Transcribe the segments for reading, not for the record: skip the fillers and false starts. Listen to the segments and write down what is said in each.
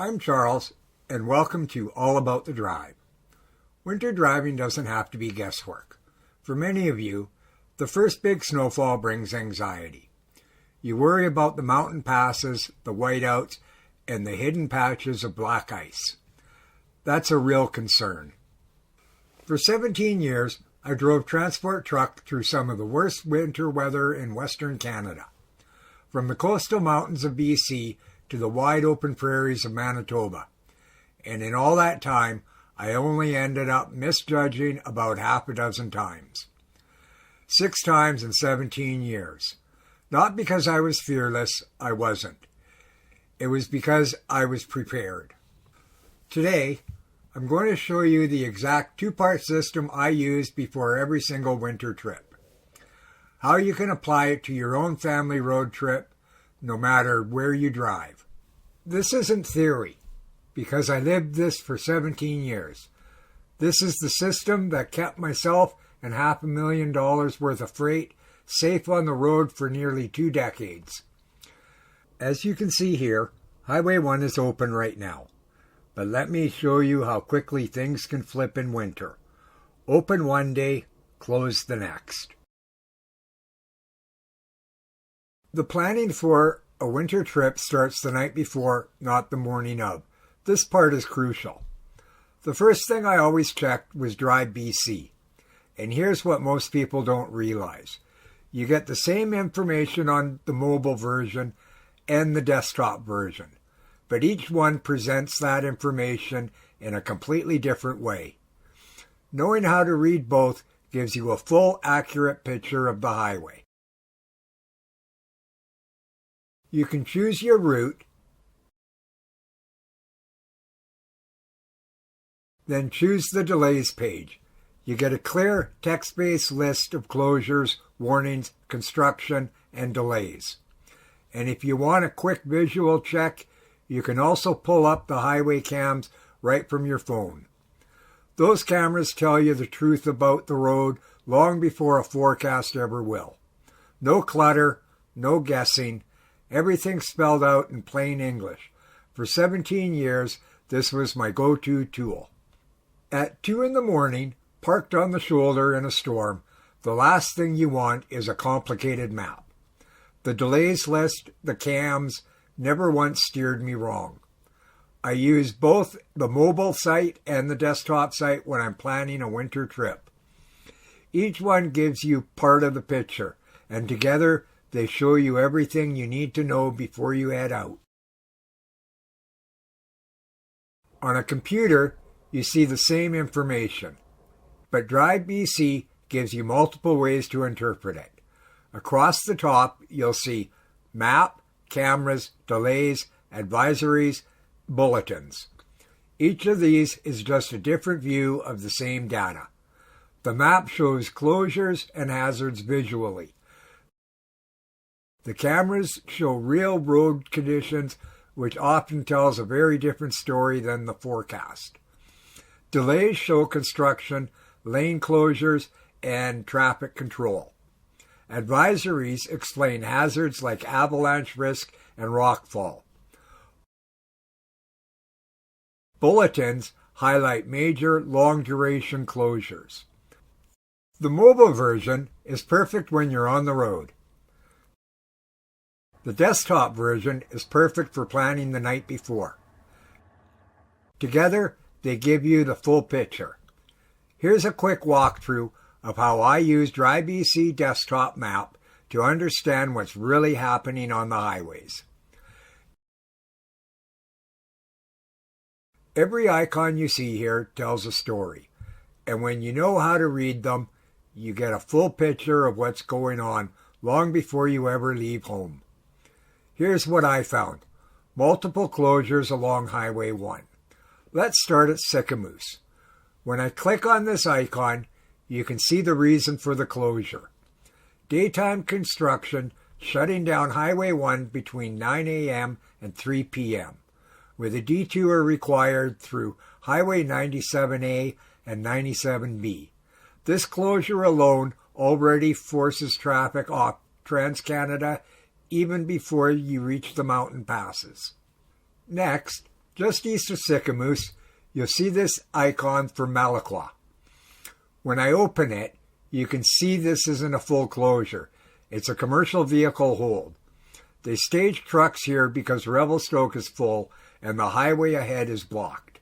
I'm Charles, and welcome to All About the Drive. Winter driving doesn't have to be guesswork. For many of you, the first big snowfall brings anxiety. You worry about the mountain passes, the whiteouts, and the hidden patches of black ice. That's a real concern. For 17 years, I drove transport truck through some of the worst winter weather in Western Canada. From the coastal mountains of BC to the wide open prairies of Manitoba. And in all that time, I only ended up misjudging about half a dozen times. 6 times in 17 years. Not because I was fearless, I wasn't. It was because I was prepared. Today, I'm going to show you the exact 2-part system I used before every single winter trip. How you can apply it to your own family road trip, no matter where you drive. This isn't theory, because I lived this for 17 years. This is the system that kept myself and $500,000 worth of freight safe on the road for nearly 2 decades. As you can see here, Highway 1 is open right now. But let me show you how quickly things can flip in winter. Open one day, close the next. The planning for a winter trip starts the night before, not the morning of. This part is crucial. The first thing I always checked was Drive BC. And here's what most people don't realize. You get the same information on the mobile version and the desktop version, but each one presents that information in a completely different way. Knowing how to read both gives you a full, accurate picture of the highway. You can choose your route, then choose the delays page. You get a clear text-based list of closures, warnings, construction, and delays. And if you want a quick visual check, you can also pull up the highway cams right from your phone. Those cameras tell you the truth about the road long before a forecast ever will. No clutter, no guessing, everything spelled out in plain English. For 17 years, this was my go-to tool. At 2 in the morning, parked on the shoulder in a storm, the last thing you want is a complicated map. The delays list, the cams, never once steered me wrong. I use both the mobile site and the desktop site when I'm planning a winter trip. Each one gives you part of the picture, and together they show you everything you need to know before you head out. On a computer, you see the same information, but Drive BC gives you multiple ways to interpret it. Across the top, you'll see map, cameras, delays, advisories, bulletins. Each of these is just a different view of the same data. The map shows closures and hazards visually. The cameras show real road conditions, which often tells a very different story than the forecast. Delays show construction, lane closures, and traffic control. Advisories explain hazards like avalanche risk and rockfall. Bulletins highlight major long-duration closures. The mobile version is perfect when you're on the road. The desktop version is perfect for planning the night before. Together, they give you the full picture. Here's a quick walkthrough of how I use Drive BC desktop map to understand what's really happening on the highways. Every icon you see here tells a story, and when you know how to read them, you get a full picture of what's going on long before you ever leave home. Here's what I found. Multiple closures along Highway 1. Let's start at Sycamoose. When I click on this icon, you can see the reason for the closure. Daytime construction shutting down Highway 1 between 9 a.m. and 3 p.m., with a detour required through Highway 97A and 97B. This closure alone already forces traffic off Trans-Canada even before you reach the mountain passes. Next, Just east of Sycamoose, you'll see this icon for Malaqua. When I open it, you can see this isn't a full closure. It's a commercial vehicle hold. They stage trucks here because Revelstoke is full and the highway ahead is blocked.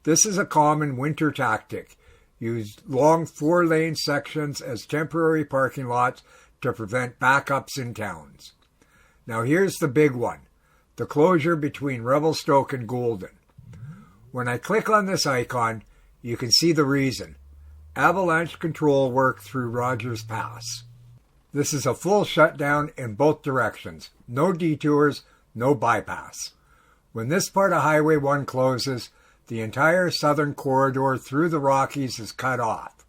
This is a common winter tactic. Use long 4-lane sections as temporary parking lots to prevent backups in towns. Now here's the big one, the closure between Revelstoke and Golden. When I click on this icon, you can see the reason. Avalanche control work through Rogers Pass. This is a full shutdown in both directions. No detours, no bypass. When this part of Highway 1 closes, the entire southern corridor through the Rockies is cut off.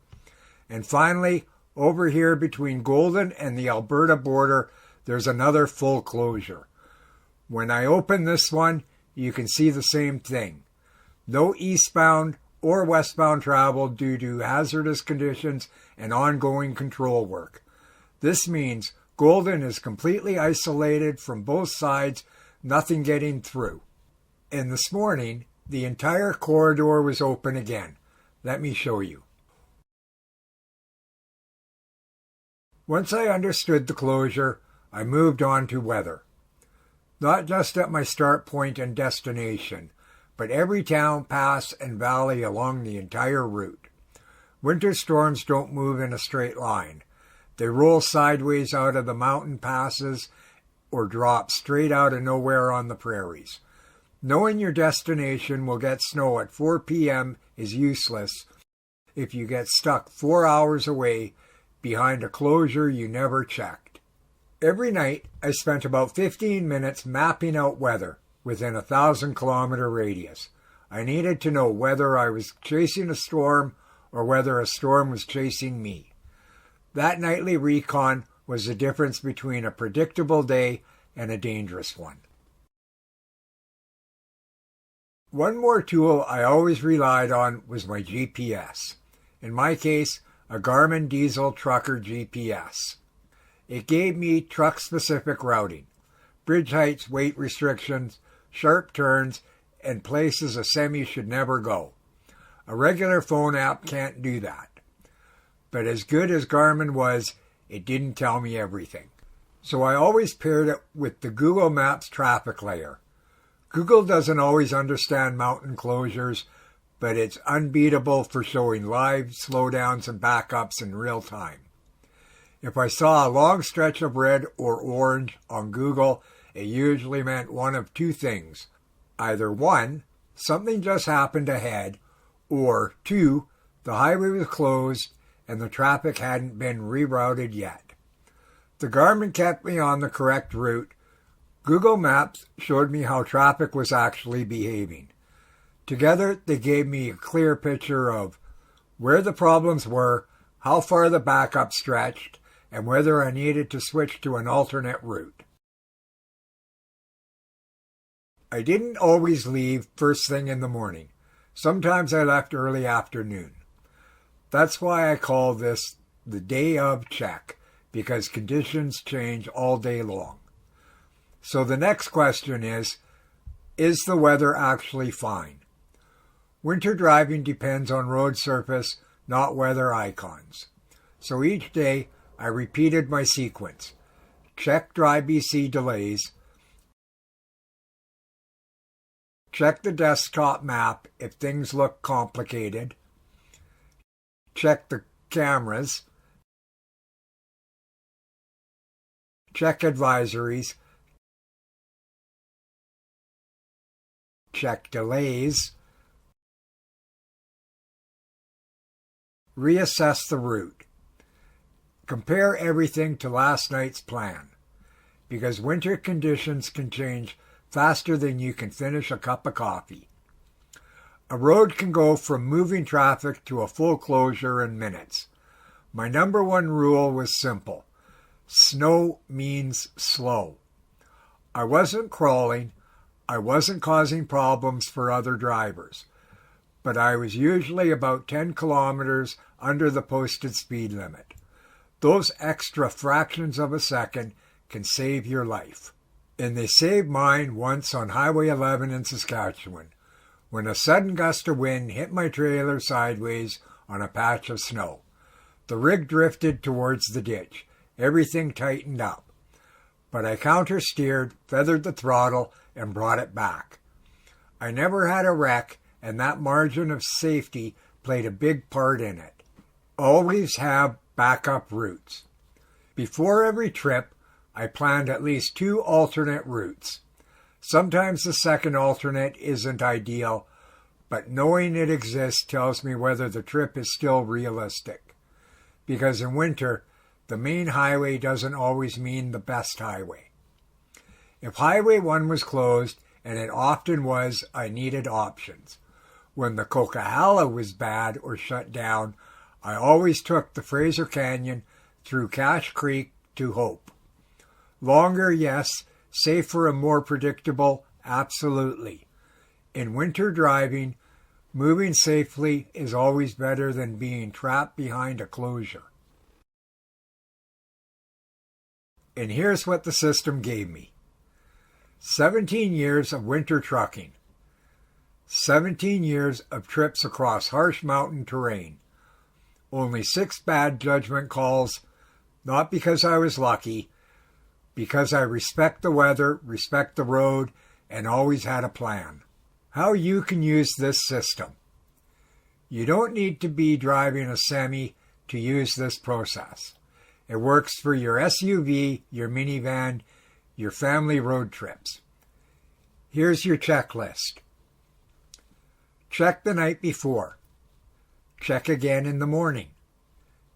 And finally, over here between Golden and the Alberta border, there's another full closure. When I open this one, you can see the same thing. No eastbound or westbound travel due to hazardous conditions and ongoing control work. This means Golden is completely isolated from both sides, nothing getting through. And this morning, the entire corridor was open again. Let me show you. Once I understood the closure, I moved on to weather. Not just at my start point and destination, but every town, pass, and valley along the entire route. Winter storms don't move in a straight line. They roll sideways out of the mountain passes or drop straight out of nowhere on the prairies. Knowing your destination will get snow at 4 p.m. is useless if you get stuck 4 hours away behind a closure you never checked. Every night, I spent about 15 minutes mapping out weather within a 1,000-kilometer radius. I needed to know whether I was chasing a storm or whether a storm was chasing me. That nightly recon was the difference between a predictable day and a dangerous one. One more tool I always relied on was my GPS. In my case, a Garmin Diesel Trucker GPS. It gave me truck-specific routing, bridge heights, weight restrictions, sharp turns, and places a semi should never go. A regular phone app can't do that. But as good as Garmin was, it didn't tell me everything. So I always paired it with the Google Maps traffic layer. Google doesn't always understand mountain closures, but it's unbeatable for showing live slowdowns and backups in real time. If I saw a long stretch of red or orange on Google, it usually meant one of two things. Either 1, something just happened ahead, or 2, the highway was closed and the traffic hadn't been rerouted yet. The Garmin kept me on the correct route. Google Maps showed me how traffic was actually behaving. Together, they gave me a clear picture of where the problems were, how far the backup stretched, and whether I needed to switch to an alternate route. I didn't always leave first thing in the morning. Sometimes I left early afternoon. That's why I call this the day of check, because conditions change all day long. So the next question is the weather actually fine? Winter driving depends on road surface, not weather icons. So each day I repeated my sequence. Check dry BC delays. Check the desktop map if things look complicated. Check the cameras. Check advisories. Check delays. Reassess the route. Compare everything to last night's plan, because winter conditions can change faster than you can finish a cup of coffee. A road can go from moving traffic to a full closure in minutes. My number one rule was simple. Snow means slow. I wasn't crawling. I wasn't causing problems for other drivers. But I was usually about 10 kilometers under the posted speed limit. Those extra fractions of a second can save your life. And they saved mine once on Highway 11 in Saskatchewan, when a sudden gust of wind hit my trailer sideways on a patch of snow. The rig drifted towards the ditch. Everything tightened up. But I counter-steered, feathered the throttle, and brought it back. I never had a wreck, and that margin of safety played a big part in it. Always have backup routes. Before every trip, I planned at least 2 alternate routes. Sometimes the second alternate isn't ideal, but knowing it exists tells me whether the trip is still realistic. Because in winter, the main highway doesn't always mean the best highway. If Highway 1 was closed, and it often was, I needed options. When the Coquihalla was bad or shut down, I always took the Fraser Canyon through Cache Creek to Hope. Longer, yes. Safer and more predictable, absolutely. In winter driving, moving safely is always better than being trapped behind a closure. And here's what the system gave me. 17 years of winter trucking. 17 years of trips across harsh mountain terrain. Only 6 bad judgment calls, not because I was lucky, because I respect the weather, respect the road, and always had a plan. How you can use this system. You don't need to be driving a semi to use this process. It works for your SUV, your minivan, your family road trips. Here's your checklist. Check the night before. Check again in the morning.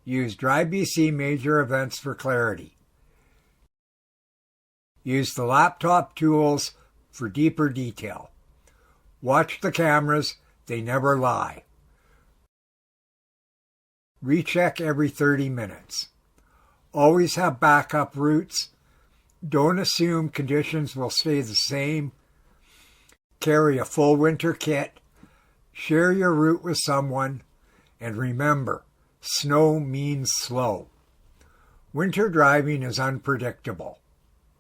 Use Drive BC major events for clarity. Use the laptop tools for deeper detail. Watch the cameras, they never lie. Recheck every 30 minutes. Always have backup routes. Don't assume conditions will stay the same. Carry a full winter kit. Share your route with someone. And remember, snow means slow. Winter driving is unpredictable.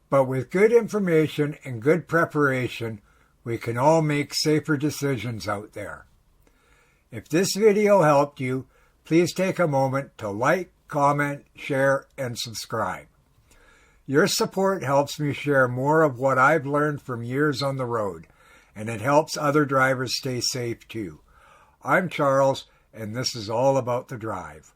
But with good information and good preparation, we can all make safer decisions out there. If this video helped you, please take a moment to like, comment, share, and subscribe. Your support helps me share more of what I've learned from years on the road, and it helps other drivers stay safe too. I'm Charles, and this is all about the drive.